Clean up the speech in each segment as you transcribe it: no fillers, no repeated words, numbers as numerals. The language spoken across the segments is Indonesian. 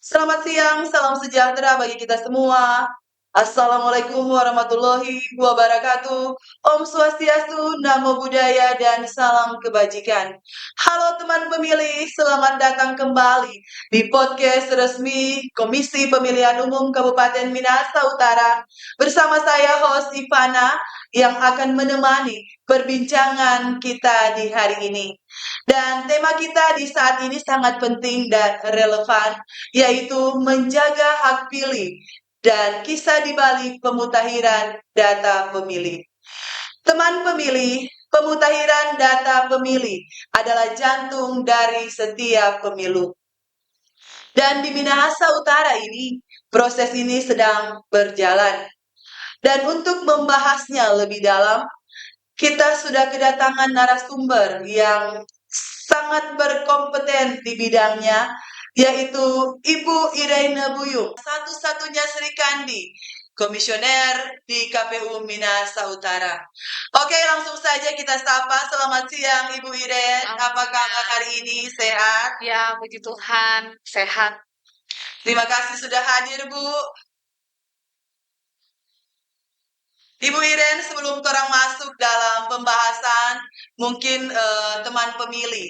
Selamat siang, salam sejahtera bagi kita semua. Assalamualaikum warahmatullahi wabarakatuh. Om Swastiastu, Namo Buddhaya, dan salam kebajikan. Halo teman pemilih, selamat datang kembali di podcast resmi Komisi Pemilihan Umum Kabupaten Minahasa Utara bersama saya host Ivana yang akan menemani perbincangan kita di hari ini. Dan tema kita di saat ini sangat penting dan relevan, yaitu menjaga hak pilih dan kisah di balik pemutakhiran data pemilih. Teman pemilih, pemutakhiran data pemilih adalah jantung dari setiap pemilu. Dan di Minahasa Utara ini, proses ini sedang berjalan. Dan untuk membahasnya lebih dalam, kita sudah kedatangan narasumber yang sangat berkompeten di bidangnya, yaitu Ibu Irene Buyung, satu-satunya Sri Kandi, komisioner di KPU Minahasa Utara. Oke, langsung saja kita sapa. Selamat siang, Ibu Irene. Selamat Apa kabar siang. hari ini? Sehat? Ya, puji Tuhan, sehat. Terima kasih sudah hadir, Bu. Ibu Iren, sebelum orang masuk dalam pembahasan, mungkin teman pemilih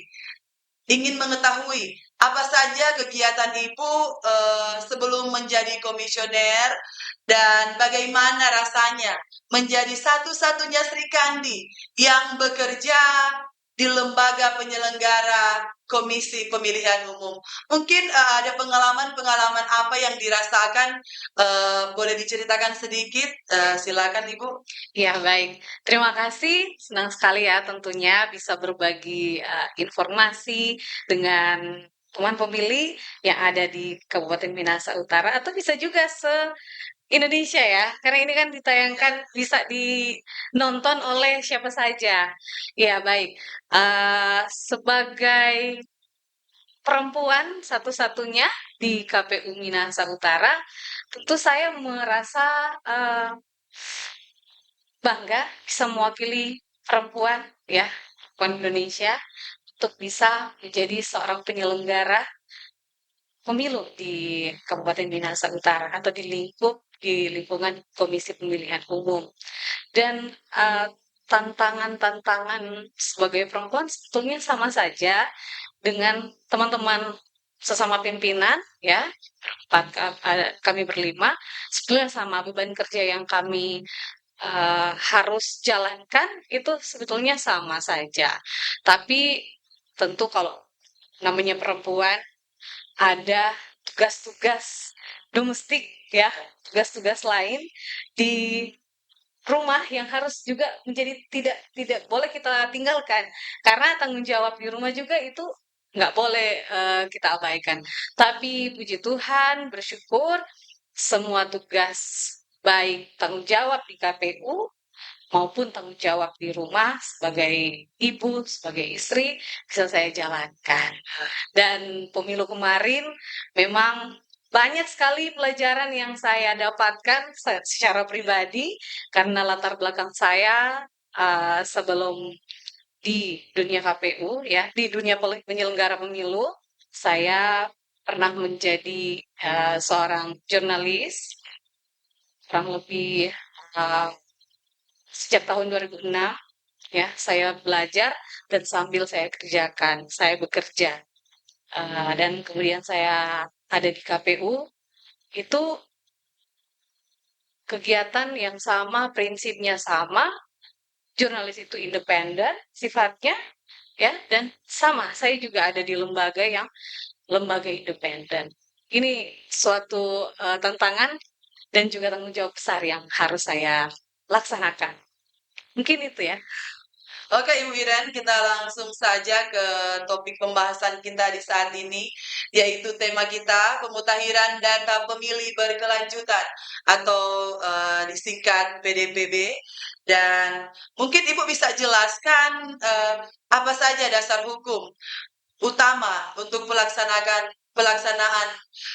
ingin mengetahui apa saja kegiatan Ibu sebelum menjadi komisioner dan bagaimana rasanya menjadi satu-satunya Sri Kandi yang bekerja di lembaga penyelenggara Komisi Pemilihan Umum. Mungkin ada pengalaman-pengalaman apa yang dirasakan, boleh diceritakan sedikit? Silakan Ibu. Ya, baik. Terima kasih. Senang sekali ya tentunya bisa berbagi informasi dengan teman pemilih yang ada di Kabupaten Minahasa Utara atau bisa juga se-Indonesia ya. Karena ini kan ditayangkan bisa dinonton oleh siapa saja. Ya, baik. Sebagai perempuan satu-satunya di KPU Minahasa Utara, tentu saya merasa bangga bisa mewakili perempuan ya, perempuan Indonesia untuk bisa menjadi seorang penyelenggara pemilu di Kabupaten Minahasa Utara atau di lingkungan Komisi Pemilihan Umum. Dan tantangan-tantangan sebagai perempuan sebetulnya sama saja dengan teman-teman sesama pimpinan ya, kami berlima sebetulnya sama beban kerja yang kami harus jalankan itu sebetulnya sama saja. Tapi tentu kalau namanya perempuan ada tugas-tugas domestik ya, tugas-tugas lain di rumah yang harus juga menjadi tidak boleh kita tinggalkan karena tanggung jawab di rumah juga itu nggak boleh kita abaikan. Tapi puji Tuhan, bersyukur semua tugas baik tanggung jawab di KPU maupun tanggung jawab di rumah sebagai ibu, sebagai istri bisa saya jalankan. Dan pemilu kemarin memang banyak sekali pelajaran yang saya dapatkan secara pribadi karena latar belakang saya sebelum di dunia KPU ya, di dunia penyelenggara pemilu, saya pernah menjadi seorang jurnalis kurang lebih uh, sejak tahun 2006 ya, saya belajar dan sambil saya kerjakan, saya bekerja. Dan kemudian saya ada di KPU, itu kegiatan yang sama, prinsipnya sama, jurnalis itu independen sifatnya, ya, dan sama, saya juga ada di lembaga independen. Ini suatu tantangan dan juga tanggung jawab besar yang harus saya laksanakan. Mungkin itu ya. Oke, Ibu Iren, kita langsung saja ke topik pembahasan kita di saat ini, yaitu tema kita pemutahiran data pemilih berkelanjutan atau disingkat PDPB. Dan mungkin Ibu bisa jelaskan apa saja dasar hukum utama untuk pelaksanaan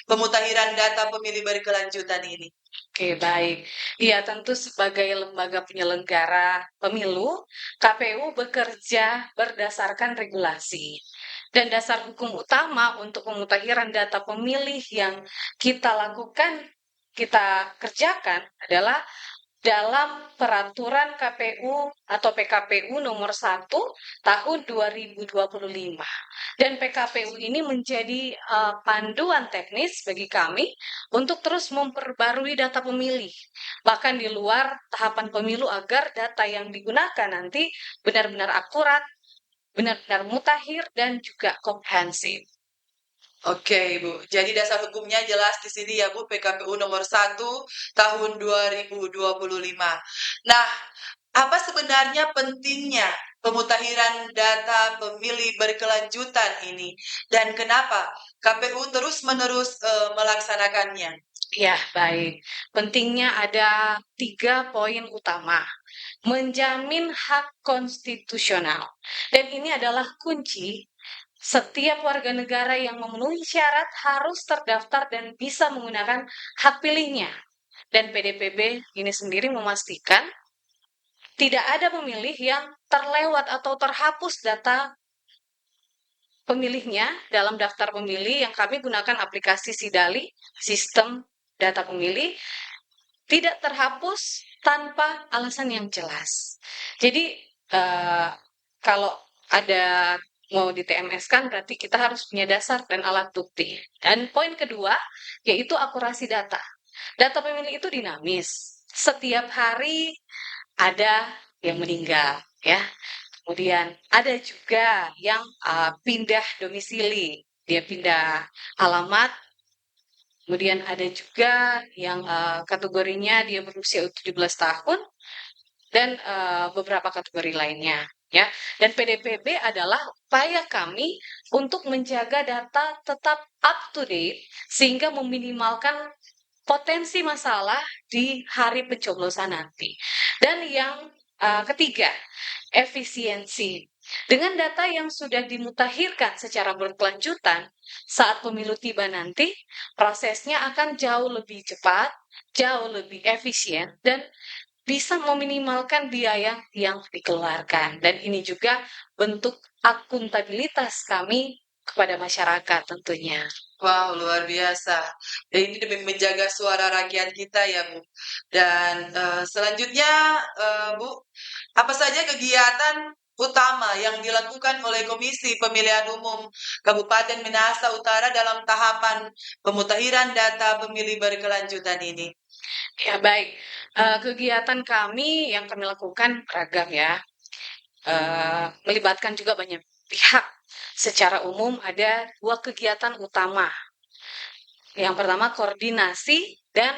pemutahiran data pemilih berkelanjutan ini. Oke, baik. Iya, tentu sebagai lembaga penyelenggara pemilu, KPU bekerja berdasarkan regulasi. Dan dasar hukum utama untuk pemutakhiran data pemilih yang kita lakukan, kita kerjakan adalah dalam peraturan KPU atau PKPU nomor 1 tahun 2025. Dan PKPU ini menjadi panduan teknis bagi kami untuk terus memperbarui data pemilih, bahkan di luar tahapan pemilu agar data yang digunakan nanti benar-benar akurat, benar-benar mutakhir dan juga komprehensif. Oke, Bu. Jadi dasar hukumnya jelas di sini ya, Bu, PKPU nomor 1 tahun 2025. Nah, apa sebenarnya pentingnya pemutakhiran data pemilih berkelanjutan ini dan kenapa KPU terus-menerus melaksanakannya? Ya, baik. Pentingnya ada 3 poin utama. Menjamin hak konstitusional. Dan ini adalah kunci. Setiap warga negara yang memenuhi syarat harus terdaftar dan bisa menggunakan hak pilihnya. Dan PDPB ini sendiri memastikan tidak ada pemilih yang terlewat atau terhapus data pemilihnya dalam daftar pemilih yang kami gunakan aplikasi Sidali, sistem data pemilih, tidak terhapus tanpa alasan yang jelas. Jadi, kalau ada mau di TMS-kan berarti kita harus punya dasar dan alat bukti. Dan poin kedua, yaitu akurasi data. Data pemilih itu dinamis. Setiap hari ada yang meninggal, ya. Kemudian ada juga yang pindah domisili. Dia pindah alamat. Kemudian ada juga yang kategorinya dia berusia 17 tahun dan beberapa kategori lainnya, ya. Dan PDPB adalah upaya kami untuk menjaga data tetap up to date sehingga meminimalkan potensi masalah di hari pencoblosan nanti. Dan yang ketiga, efisiensi. Dengan data yang sudah dimutakhirkan secara berkelanjutan, saat pemilu tiba nanti, prosesnya akan jauh lebih cepat, jauh lebih efisien, dan bisa meminimalkan biaya yang dikeluarkan. Dan ini juga bentuk akuntabilitas kami kepada masyarakat tentunya. Wow, luar biasa. Dan ini demi menjaga suara rakyat kita ya, Bu. Dan selanjutnya, Bu, apa saja kegiatan utama yang dilakukan oleh Komisi Pemilihan Umum Kabupaten Minahasa Utara dalam tahapan pemutakhiran data pemilih berkelanjutan ini? Ya, baik. Kegiatan kami yang kami lakukan beragam ya. Melibatkan juga banyak pihak. Secara umum ada 2 kegiatan utama. Yang pertama koordinasi dan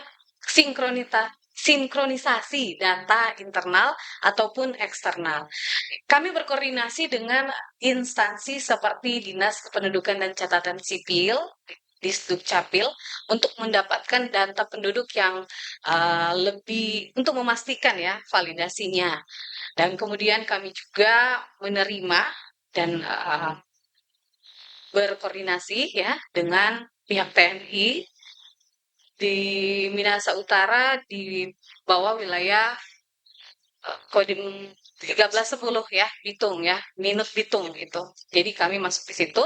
sinkronisasi data internal ataupun eksternal. Kami berkoordinasi dengan instansi seperti Dinas Kependudukan dan Catatan Sipil, Disdukcapil, untuk mendapatkan data penduduk yang lebih untuk memastikan ya validasinya. Dan kemudian kami juga menerima dan berkoordinasi ya dengan pihak TNI di Minahasa Utara di bawah wilayah Kodim 1310 ya, Bitung ya, Minut Bitung itu. Jadi kami masuk di situ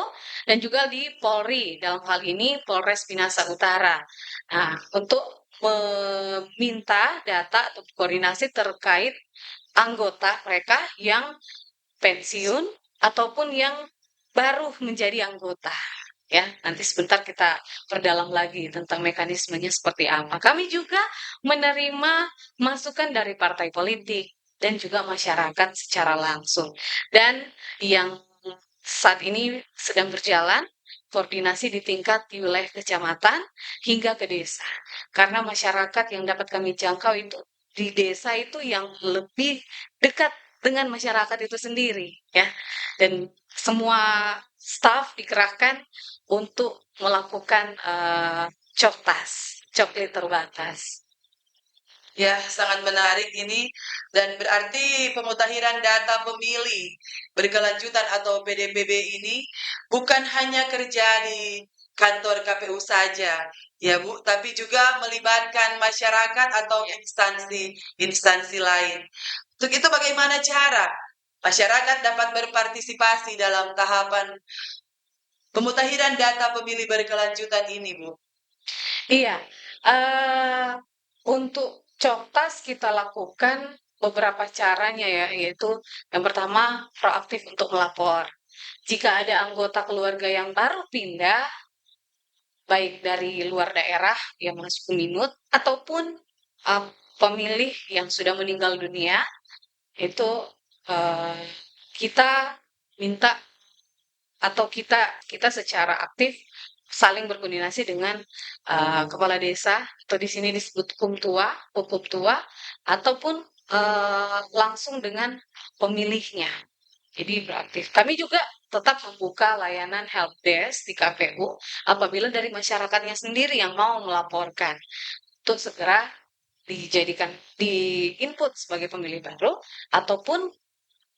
dan juga di Polri, dalam hal ini Polres Minahasa Utara. Nah, untuk meminta data atau koordinasi terkait anggota mereka yang pensiun ataupun yang baru menjadi anggota. Ya, nanti sebentar kita perdalam lagi tentang mekanismenya seperti apa. Kami juga menerima masukan dari partai politik dan juga masyarakat secara langsung. Dan yang saat ini sedang berjalan koordinasi di tingkat di wilayah kecamatan hingga ke desa. Karena masyarakat yang dapat kami jangkau itu di desa itu yang lebih dekat dengan masyarakat itu sendiri ya. Dan semua staf dikerahkan untuk melakukan coklit terbatas. Ya, sangat menarik ini dan berarti pemutakhiran data pemilih berkelanjutan atau PDPB ini bukan hanya kerja di kantor KPU saja, ya Bu, tapi juga melibatkan masyarakat atau instansi lain. Untuk itu bagaimana cara masyarakat dapat berpartisipasi dalam tahapan pemutahiran data pemilih berkelanjutan ini, Bu? Iya, eee, untuk COKTAS kita lakukan beberapa caranya ya, yaitu yang pertama proaktif untuk melapor. Jika ada anggota keluarga yang baru pindah, baik dari luar daerah yang masuk minut ataupun, pemilih yang sudah meninggal dunia, itu, eee, kita minta atau kita secara aktif saling berkoordinasi dengan kepala desa atau di sini disebut Pupumtua, ataupun langsung dengan pemilihnya. Jadi proaktif. Kami juga tetap membuka layanan help desk di KPU apabila dari masyarakatnya sendiri yang mau melaporkan untuk segera dijadikan di input sebagai pemilih baru ataupun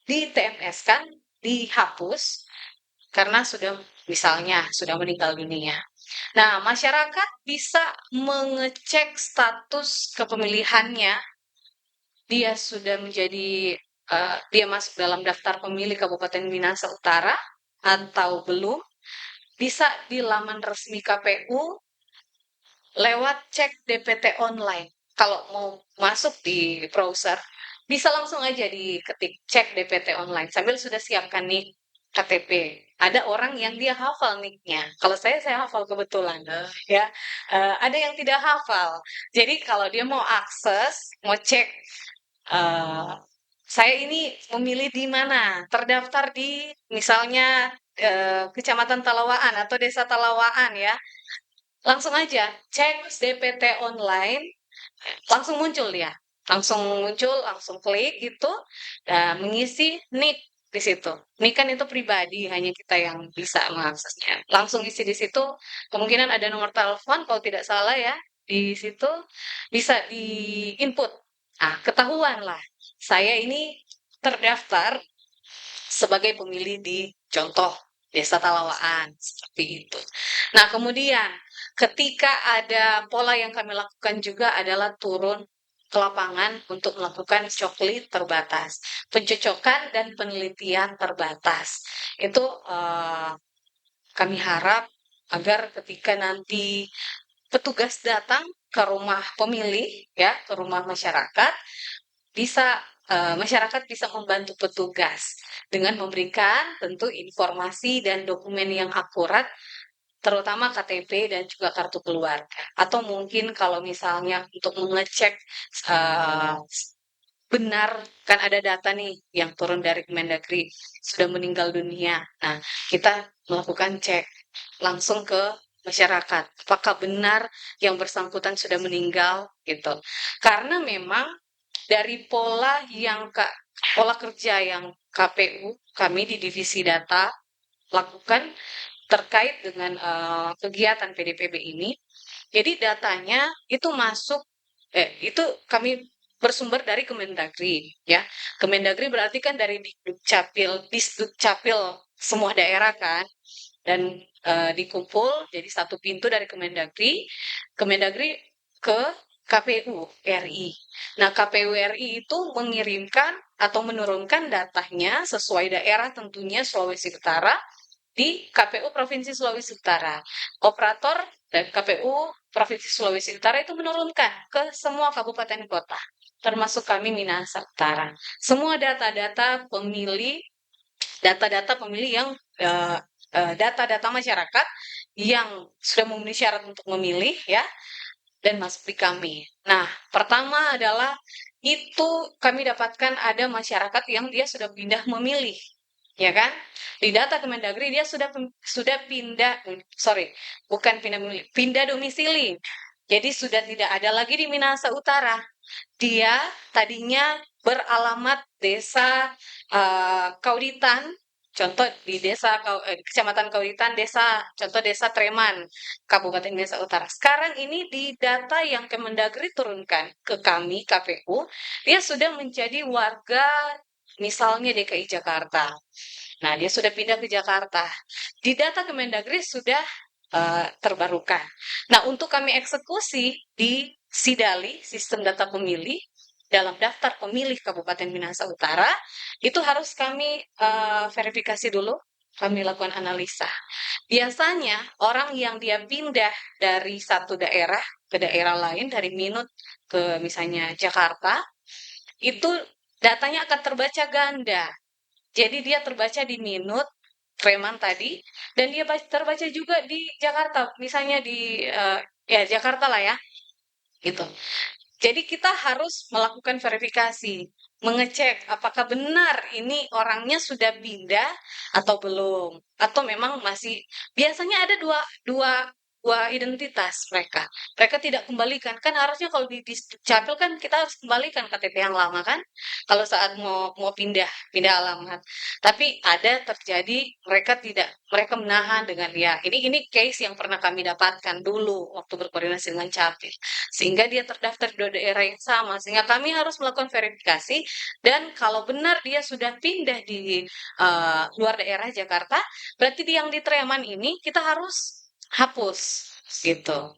di TMS-kan, dihapus karena sudah misalnya sudah meninggal dunia. Nah, masyarakat bisa mengecek status kepemilihannya, dia sudah menjadi dia masuk dalam daftar pemilih Kabupaten Minahasa Utara atau belum, bisa di laman resmi KPU lewat cek DPT online. Kalau mau masuk di browser, bisa langsung aja diketik cek DPT online sambil sudah siapkan nik KTP. Ada orang yang dia hafal niknya. Kalau saya hafal kebetulan, ya. Ada yang tidak hafal. Jadi kalau dia mau akses, mau cek, eh, saya ini memilih di mana, terdaftar di misalnya Kecamatan Talawaan atau Desa Talawaan ya. Langsung aja cek DPT online, langsung muncul dia. Langsung muncul, langsung klik gitu, mengisi nik di situ. Nik kan itu pribadi, hanya kita yang bisa mengaksesnya. Langsung isi di situ, kemungkinan ada nomor telepon kalau tidak salah ya, di situ bisa di-input. Ah, ketahuan lah, saya ini terdaftar sebagai pemilih di contoh Desa Talawaan, seperti itu. Nah, kemudian ketika ada pola yang kami lakukan juga adalah turun ke lapangan untuk melakukan coklit terbatas, pencocokan dan penelitian terbatas. Itu kami harap agar ketika nanti petugas datang ke rumah pemilih, ya, ke rumah masyarakat, bisa masyarakat bisa membantu petugas dengan memberikan tentu informasi dan dokumen yang akurat, terutama KTP dan juga kartu keluarga. Atau mungkin kalau misalnya untuk mengecek eh, benar kan ada data nih yang turun dari Kemendagri sudah meninggal dunia. Nah, kita melakukan cek langsung ke masyarakat. Apakah benar yang bersangkutan sudah meninggal gitu. Karena memang dari pola kerja yang KPU kami di divisi data lakukan terkait dengan kegiatan PDPB ini. Jadi datanya itu masuk itu kami bersumber dari Kemendagri ya. Kemendagri berarti kan dari Disdukcapil semua daerah kan dan dikumpul jadi satu pintu dari Kemendagri, Kemendagri ke KPU RI. Nah, KPU RI itu mengirimkan atau menurunkan datanya sesuai daerah tentunya Sulawesi Utara di KPU Provinsi Sulawesi Utara. Operator dan KPU Provinsi Sulawesi Utara itu menurunkan ke semua kabupaten kota, termasuk kami Minahasa Utara. Semua data-data pemilih yang data-data masyarakat yang sudah memenuhi syarat untuk memilih ya dan masuk di kami. Nah, pertama adalah itu kami dapatkan ada masyarakat yang dia sudah pindah memilih, ya kan? Di data Kemendagri dia sudah pindah, sorry, bukan pindah memilih, pindah domisili. Jadi sudah tidak ada lagi di Minahasa Utara. Dia tadinya beralamat desa Kauditan, contoh di Kecamatan Kauditan, contoh desa Treman, Kabupaten Minahasa Utara. Sekarang ini di data yang Kemendagri turunkan ke kami KPU, dia sudah menjadi warga misalnya DKI Jakarta. Nah, dia sudah pindah ke Jakarta. Di data Kemendagri sudah terbarukan. Nah, untuk kami eksekusi di SIDALI, Sistem Data Pemilih, dalam daftar pemilih Kabupaten Minahasa Utara, itu harus kami verifikasi dulu kami lakukan analisa. Biasanya orang yang dia pindah dari satu daerah ke daerah lain, dari Minut ke misalnya Jakarta, itu datanya akan terbaca ganda. Jadi dia terbaca di Minut, Preman tadi, dan dia terbaca juga di Jakarta, misalnya di ya Jakarta lah ya, gitu. Jadi kita harus melakukan verifikasi, mengecek apakah benar ini orangnya sudah pindah atau belum, atau memang masih. Biasanya ada dua dua dua identitas mereka. Mereka tidak kembalikan. Kan harusnya kalau di Dukcapil kan kita harus kembalikan KTP yang lama kan, kalau saat mau mau pindah pindah alamat. Tapi ada terjadi mereka menahan dengan ya ini case yang pernah kami dapatkan dulu waktu berkoordinasi dengan Capil, sehingga dia terdaftar di dua daerah yang sama, sehingga kami harus melakukan verifikasi. Dan kalau benar dia sudah pindah di luar daerah Jakarta, berarti yang di Treman ini kita harus hapus gitu.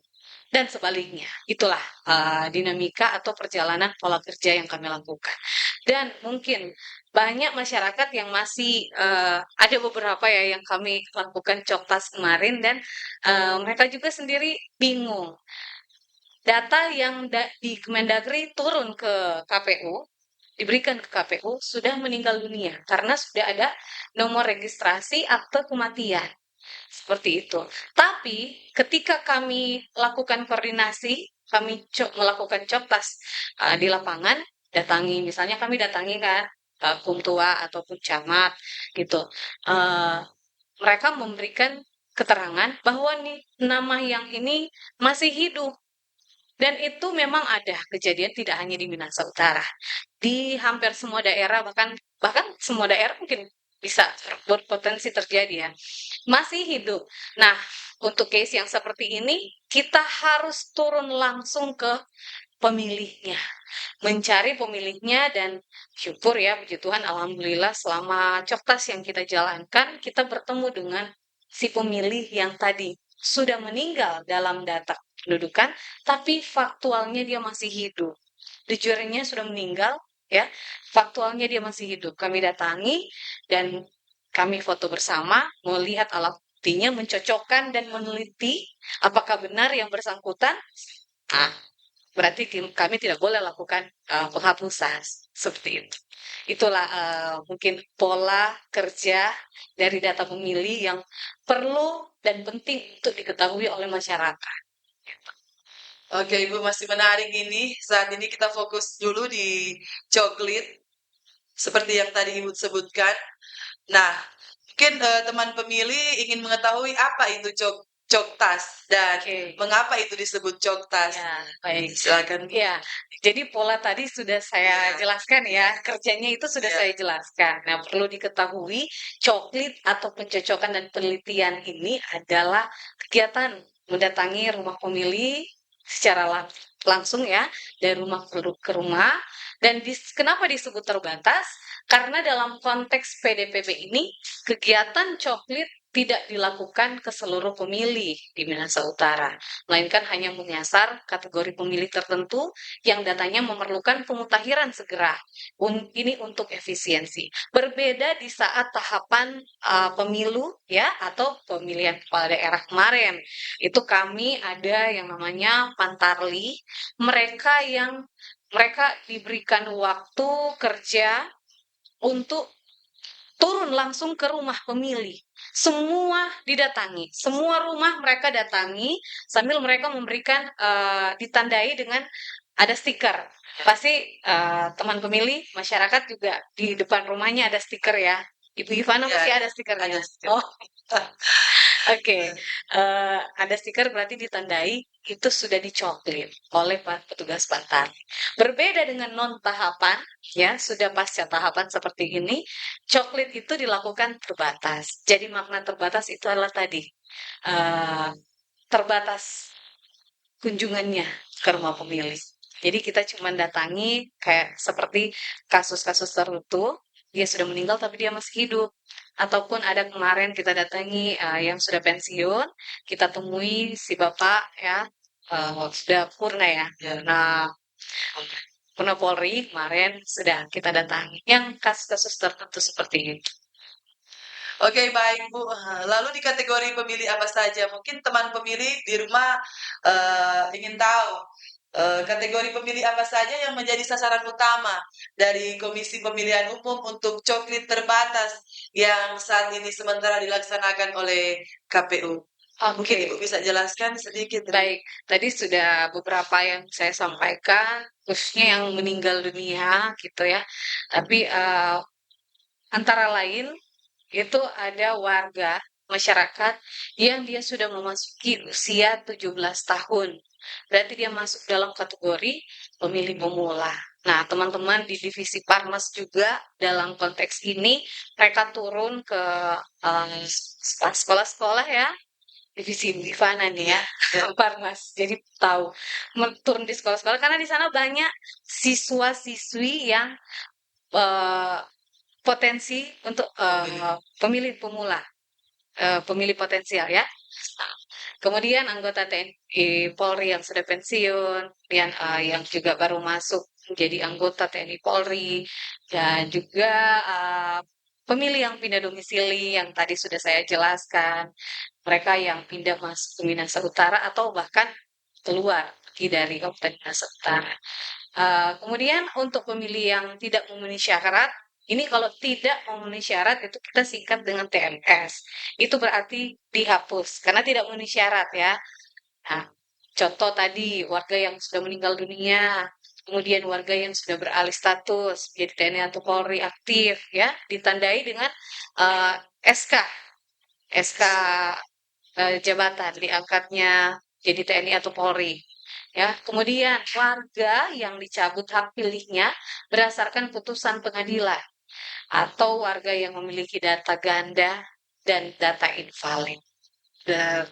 Dan sebaliknya, itulah dinamika atau perjalanan pola kerja yang kami lakukan. Dan mungkin banyak masyarakat yang masih ada beberapa ya yang kami lakukan coktas kemarin, dan mereka juga sendiri bingung. Data yang di Kemendagri turun ke KPU, diberikan ke KPU, sudah meninggal dunia karena sudah ada nomor registrasi akte kematian. Seperti itu. Tapi ketika kami lakukan koordinasi, kami melakukan coktas di lapangan, datangi, misalnya kami datangi kan Kumtua ataupun camat gitu. Uh, Mereka memberikan keterangan bahwa nih nama yang ini masih hidup, dan itu memang ada kejadian tidak hanya di Minahasa Utara. Di hampir semua daerah, bahkan bahkan semua daerah mungkin bisa berpotensi terjadi ya. Masih hidup. Nah, untuk case yang seperti ini, kita harus turun langsung ke pemilihnya. Mencari pemilihnya, dan syukur ya, puji Tuhan, alhamdulillah selama coktas yang kita jalankan, kita bertemu dengan si pemilih yang tadi sudah meninggal dalam data pendudukan, tapi faktualnya dia masih hidup. Jujurnya sudah meninggal, ya, faktualnya dia masih hidup. Kami datangi dan kami foto bersama, melihat alat buktinya, mencocokkan dan meneliti apakah benar yang bersangkutan. Nah, berarti kami tidak boleh lakukan penghapusan seperti itu. Itulah mungkin pola kerja dari data pemilih yang perlu dan penting untuk diketahui oleh masyarakat. Oke, Ibu, masih menarik ini. Saat ini kita fokus dulu di coklit, seperti yang tadi Ibu sebutkan. Nah, mungkin teman pemilih ingin mengetahui apa itu coktas dan Oke. mengapa itu disebut coktas. Ya, baik. Silakan. Ya, jadi pola tadi sudah saya Ya. jelaskan ya, kerjanya itu sudah Ya. saya jelaskan. Nah, perlu diketahui, coklit atau pencocokan dan penelitian ini adalah kegiatan mendatangi rumah pemilih secara langsung ya, dari rumah ke rumah. Dan kenapa disebut terbatas? Karena dalam konteks PDPB ini, kegiatan coklit tidak dilakukan ke seluruh pemilih di Minahasa Utara, melainkan hanya menyasar kategori pemilih tertentu yang datanya memerlukan pemutahiran segera. Ini untuk efisiensi. Berbeda di saat tahapan pemilu ya, atau pemilihan kepala daerah kemarin. Itu kami ada yang namanya Pantarli, mereka diberikan waktu kerja untuk turun langsung ke rumah pemilih. Semua didatangi, semua rumah mereka datangi, sambil mereka memberikan ditandai dengan ada stiker. Pasti teman pemilih, masyarakat juga di depan rumahnya ada stiker ya. Ibu Ivana Ya, pasti ada stikernya. ada stiker. Oh, oke. Ada stiker berarti ditandai itu sudah dicoklit oleh petugas Pantar. Berbeda dengan non tahapan, ya sudah pasca tahapan seperti ini, coklit itu dilakukan terbatas. Jadi makna terbatas itu adalah tadi terbatas kunjungannya ke rumah pemilih. Jadi kita cuma datangi kayak seperti kasus-kasus tertentu, dia sudah meninggal tapi dia masih hidup. Ataupun ada kemarin kita datangi yang sudah pensiun, kita temui si bapak ya, sudah purna ya. Nah, Purna Polri kemarin sudah kita datangi. Yang kasus-kasus tertentu seperti itu. Oke, baik, Bu. Lalu di kategori pemilih apa saja? Mungkin teman pemilih di rumah ingin tahu kategori pemilih apa saja yang menjadi sasaran utama dari Komisi Pemilihan Umum untuk coklit terbatas yang saat ini sementara dilaksanakan oleh KPU. Mungkin Oke, Ibu bisa jelaskan sedikit. baik. Tadi sudah beberapa yang saya sampaikan, khususnya yang meninggal dunia gitu ya. Tapi antara lain itu ada warga masyarakat yang dia sudah memasuki usia 17 tahun. Berarti dia masuk dalam kategori pemilih pemula. Nah, teman-teman di divisi Parmas juga dalam konteks ini mereka turun ke sekolah-sekolah ya, divisi Bivana nih ya, Parmas. Jadi tahu turun di sekolah-sekolah karena di sana banyak siswa-siswi yang eh, potensi untuk pemilih pemula, pemilih potensial ya. Kemudian anggota TNI Polri yang sudah pensiun, kemudian yang juga baru masuk menjadi anggota TNI Polri, dan juga pemilih yang pindah domisili yang tadi sudah saya jelaskan, mereka yang pindah masuk ke Minahasa Utara atau bahkan keluar pergi dari Kabupaten Minahasa Utara. Kemudian untuk pemilih yang tidak memenuhi syarat, ini kalau tidak memenuhi syarat itu kita singkat dengan TMS. Itu berarti dihapus karena tidak memenuhi syarat ya. Nah, contoh tadi warga yang sudah meninggal dunia, kemudian warga yang sudah beralih status jadi TNI atau Polri aktif ya, ditandai dengan eh, SK, SK jabatan diangkatnya jadi TNI atau Polri. Ya, kemudian warga yang dicabut hak pilihnya berdasarkan putusan pengadilan atau warga yang memiliki data ganda dan data invalid.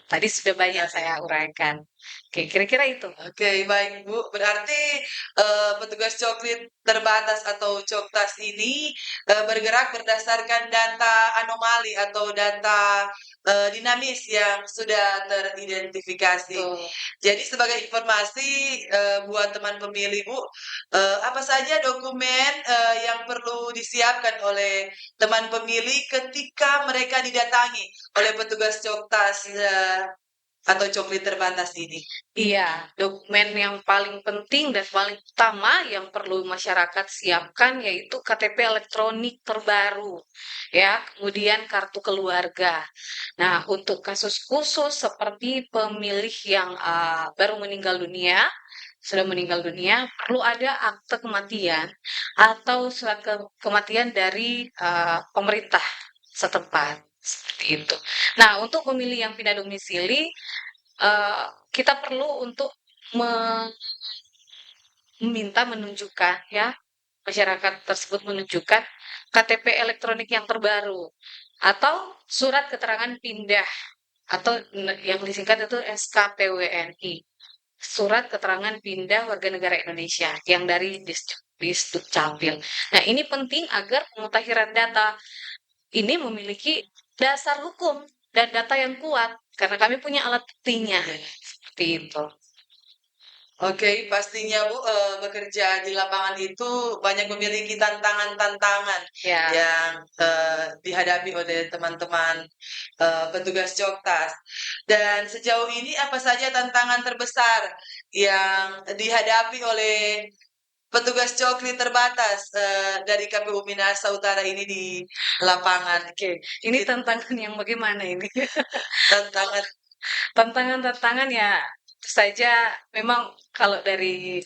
Tadi sudah banyak saya uraikan. Oke, kira-kira itu. Oke, baik Bu. Berarti petugas coklit terbatas atau Coktas ini bergerak berdasarkan data anomali atau data dinamis yang sudah teridentifikasi. Tuh. Jadi sebagai informasi buat teman pemilih Bu, apa saja dokumen yang perlu disiapkan oleh teman pemilih ketika mereka didatangi oleh petugas Coktas atau coklit terbatas ini? Iya, dokumen yang paling penting dan paling utama yang perlu masyarakat siapkan yaitu KTP elektronik terbaru, ya, kemudian kartu keluarga. Nah, untuk kasus khusus seperti pemilih yang baru meninggal dunia, sudah meninggal dunia, perlu ada akte kematian atau surat kematian dari pemerintah setempat. Seperti itu. Nah, untuk pemilih yang pindah domisili, eee, kita perlu untuk me meminta menunjukkan ya, masyarakat tersebut menunjukkan KTP elektronik yang terbaru atau surat keterangan pindah atau yang disingkat itu SKPWNI, surat keterangan pindah warga negara Indonesia yang dari Disdukcapil. Nah, ini penting agar pemutahiran data ini memiliki dasar hukum dan data yang kuat karena kami punya alat buktinya. Seperti itu. Oke, pastinya Bu, bekerja di lapangan itu banyak memiliki tantangan-tantangan Ya. yang dihadapi oleh teman-teman petugas Coktas. Dan sejauh ini apa saja tantangan terbesar yang dihadapi oleh petugas coklit terbatas dari KPU Minahasa Utara ini di lapangan? Oke, ini tantangan yang bagaimana ini? Tantangan. Tantangan-tantangan ya tentu saja memang kalau dari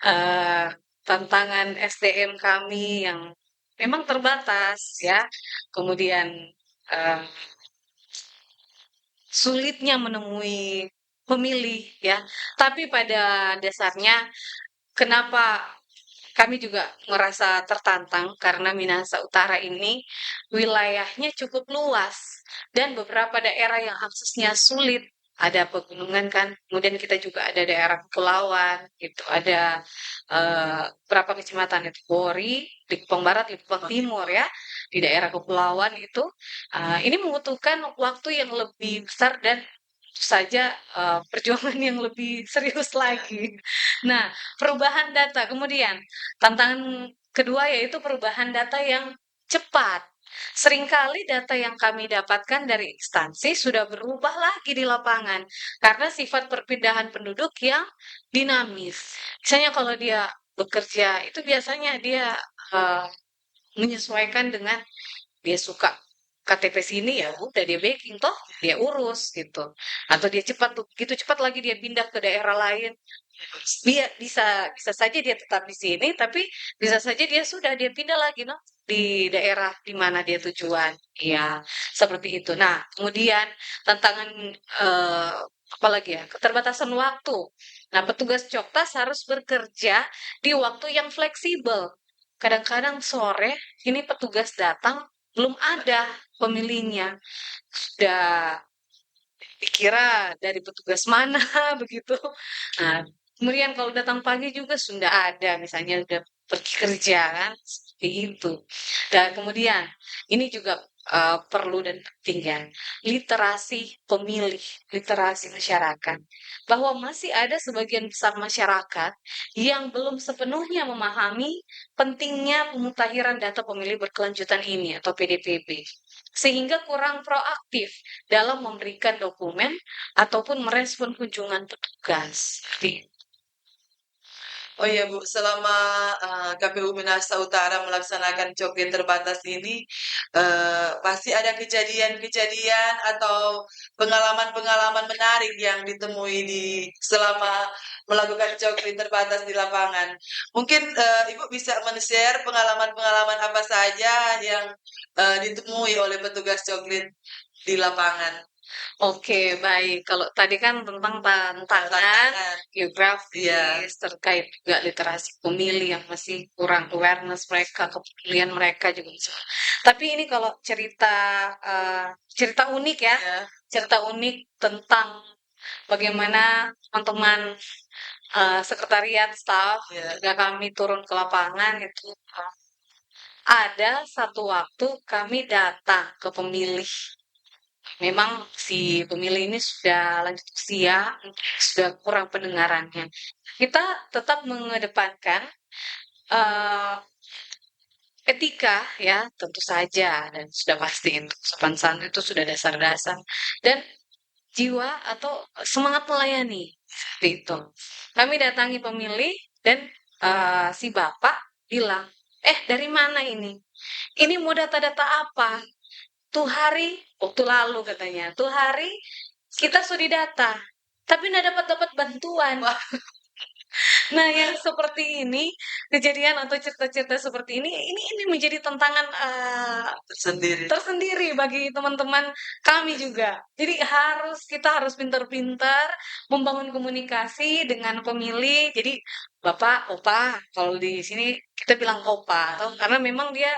eh, tantangan SDM kami yang memang terbatas ya, kemudian eh, sulitnya menemui pemilih ya, tapi pada dasarnya kenapa kami juga merasa tertantang karena Minahasa Utara ini wilayahnya cukup luas dan beberapa daerah yang aksesnya sulit. Ada pegunungan kan, kemudian kita juga ada daerah kepulauan, gitu. Ada berapa kecamatan itu, Pori, Likupang Barat, Likupang Timur ya, di daerah kepulauan itu. Ini membutuhkan waktu yang lebih besar dan tentu saja perjuangan yang lebih serius lagi. Nah, perubahan data kemudian tantangan kedua yaitu perubahan data yang cepat Seringkali data yang kami dapatkan dari instansi sudah berubah lagi di lapangan karena sifat perpindahan penduduk yang dinamis. Misalnya kalau dia bekerja itu biasanya dia eh, menyesuaikan dengan dia suka KTP sini ya udah dia backing toh dia urus gitu. Atau dia cepat tuh gitu cepat lagi dia pindah ke daerah lain. Dia bisa bisa saja dia tetap di sini, tapi bisa saja dia pindah lagi noh di daerah di mana dia tujuan. Iya, seperti itu. Nah, kemudian tantangan eh, apa lagi ya? Keterbatasan waktu. Nah, petugas Coktas harus bekerja di waktu yang fleksibel. Kadang-kadang sore ini petugas datang belum ada pemilihnya. Sudah dikira dari petugas mana begitu. Nah, kemudian kalau datang pagi juga sudah ada, misalnya udah pergi kerja kan, seperti itu. Dan kemudian ini juga perlu dan penting ya, literasi pemilih, literasi masyarakat. Bahwa masih ada sebagian besar masyarakat yang belum sepenuhnya memahami pentingnya pemutahiran data pemilih berkelanjutan ini atau PDPB. Sehingga kurang proaktif dalam memberikan dokumen ataupun merespon kunjungan petugas. Oh iya Bu, selama KPU Minahasa Utara melaksanakan coklit terbatas ini, pasti ada kejadian-kejadian atau pengalaman-pengalaman menarik yang ditemui di selama melakukan coklit terbatas di lapangan. Mungkin Ibu bisa men-share pengalaman-pengalaman apa saja yang ditemui oleh petugas coklit di lapangan. Oke, baik. Kalau tadi kan tentang tantangan Tantangan, iya, geografis terkait juga literasi pemilih yang masih kurang awareness mereka, kepedulian mereka juga bisa. Tapi ini kalau cerita unik ya, iya, cerita unik tentang bagaimana teman-teman sekretariat, staff, iya. juga kami turun ke lapangan itu ada satu waktu kami datang ke pemilih. Memang si pemilih ini sudah lanjut usia, sudah kurang pendengarannya. Kita tetap mengedepankan eh, etika ya, tentu saja dan sudah pasti itu sopan santun itu sudah dasar-dasar dan jiwa atau semangat melayani seperti itu. Kami datangi pemilih dan si bapak bilang, dari mana ini? Ini mau data-data apa? Tuh hari, waktu lalu katanya, tuh hari kita sudah didata, tapi nggak dapat bantuan. Wah, Nah, yang seperti ini, kejadian atau cerita-cerita seperti ini menjadi tantangan tersendiri. tersendiri bagi teman-teman kami juga. Jadi kita harus pintar-pintar membangun komunikasi dengan pemilih. Jadi Bapak, Opa, kalau di sini kita bilang Opa, karena memang dia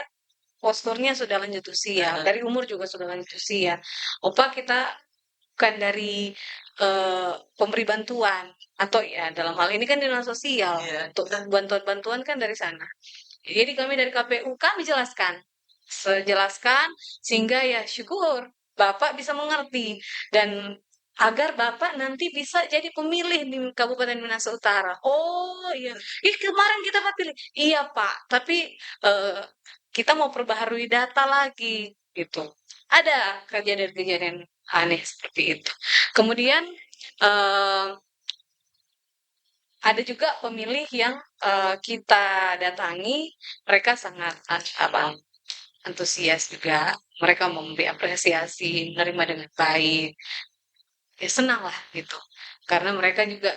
posturnya sudah lanjut usia, dari umur juga sudah lanjut usia. Opa kita bukan dari pemberi bantuan atau ya dalam hal ini kan dinas sosial Iya. untuk bantuan-bantuan kan dari sana. Jadi kami dari KPU kami sejelaskan sehingga ya syukur Bapak bisa mengerti dan agar Bapak nanti bisa jadi pemilih di Kabupaten Minahasa Utara. Oh iya, kemarin kita pilih. Iya Pak, tapi eh, kita mau perbaharui data lagi gitu. Ada kejadian-kejadian aneh seperti itu. Kemudian eh, ada juga pemilih yang kita datangi, mereka sangat antusias juga. Mereka memberi apresiasi, menerima dengan baik. Ya senang lah gitu. Karena mereka juga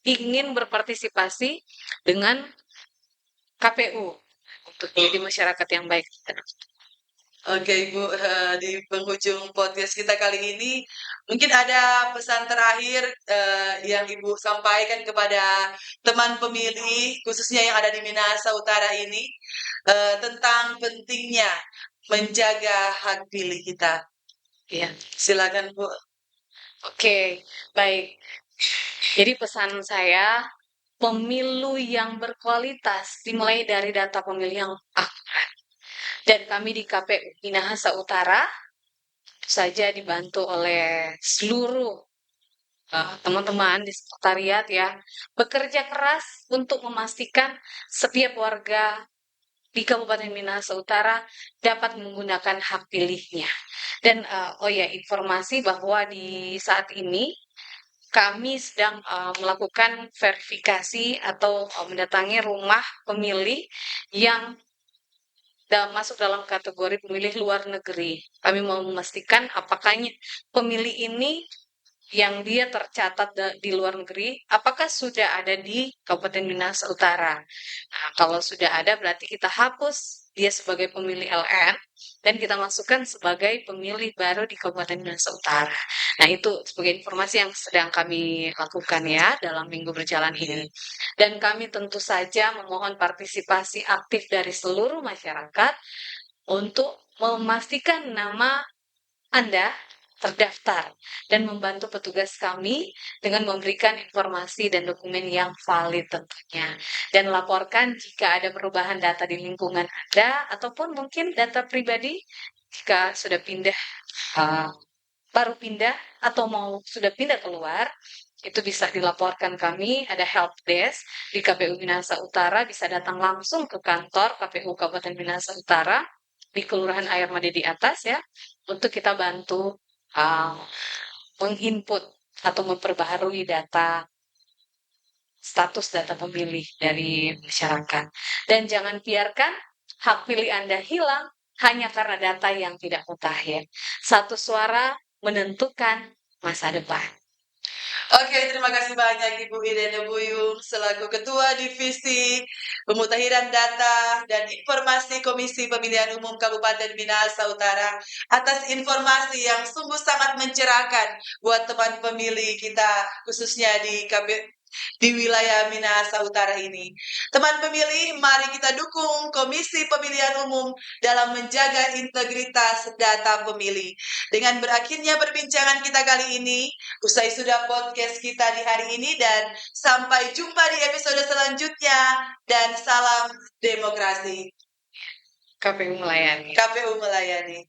ingin berpartisipasi dengan KPU untuk jadi masyarakat yang baik. Oke Ibu, di penghujung podcast kita kali ini, mungkin ada pesan terakhir yang Ibu sampaikan kepada teman pemilih, khususnya yang ada di Minahasa Utara ini, tentang pentingnya menjaga hak pilih kita. Ya, Silakan Bu. oke, baik. Jadi pesan saya, pemilu yang berkualitas dimulai dari data pemilih yang akurat. Dan kami di KPU Minahasa Utara tentu saja dibantu oleh seluruh teman-teman di sekretariat ya, bekerja keras untuk memastikan setiap warga di Kabupaten Minahasa Utara dapat menggunakan hak pilihnya. Dan oh ya, informasi bahwa di saat ini kami sedang melakukan verifikasi atau mendatangi rumah pemilih yang masuk dalam kategori pemilih luar negeri. Kami mau memastikan apakah pemilih ini yang dia tercatat di luar negeri, apakah sudah ada di Kabupaten Minahasa Utara. Nah, kalau sudah ada, berarti kita hapus dia sebagai pemilih LN dan kita masukkan sebagai pemilih baru di Kabupaten Minahasa Utara. Nah, itu sebagai informasi yang sedang kami lakukan ya dalam minggu berjalan ini. Dan kami tentu saja memohon partisipasi aktif dari seluruh masyarakat untuk memastikan nama Anda terdaftar dan membantu petugas kami dengan memberikan informasi dan dokumen yang valid tentunya. Dan laporkan jika ada perubahan data di lingkungan Anda ataupun mungkin data pribadi jika sudah pindah, baru pindah atau sudah pindah keluar, itu bisa dilaporkan kami, ada help desk di KPU Minahasa Utara, bisa datang langsung ke kantor KPU Kabupaten Minahasa Utara di Kelurahan Air Made di atas ya, untuk kita bantu menginput atau memperbaharui status data pemilih dari masyarakat. Dan jangan biarkan hak pilih Anda hilang hanya karena data yang tidak mutakhir. Satu suara menentukan masa depan. Oke, terima kasih banyak Ibu Irene Buyung selaku Ketua Divisi Pemutahiran Data dan Informasi Komisi Pemilihan Umum Kabupaten Minahasa Utara atas informasi yang sungguh sangat mencerahkan buat teman pemilih kita khususnya di wilayah Minahasa Utara ini. Teman pemilih, mari kita dukung Komisi Pemilihan Umum dalam menjaga integritas data pemilih. Dengan berakhirnya perbincangan kita kali ini, usai sudah podcast kita di hari ini dan sampai jumpa di episode selanjutnya dan salam demokrasi. KPU melayani. KPU melayani.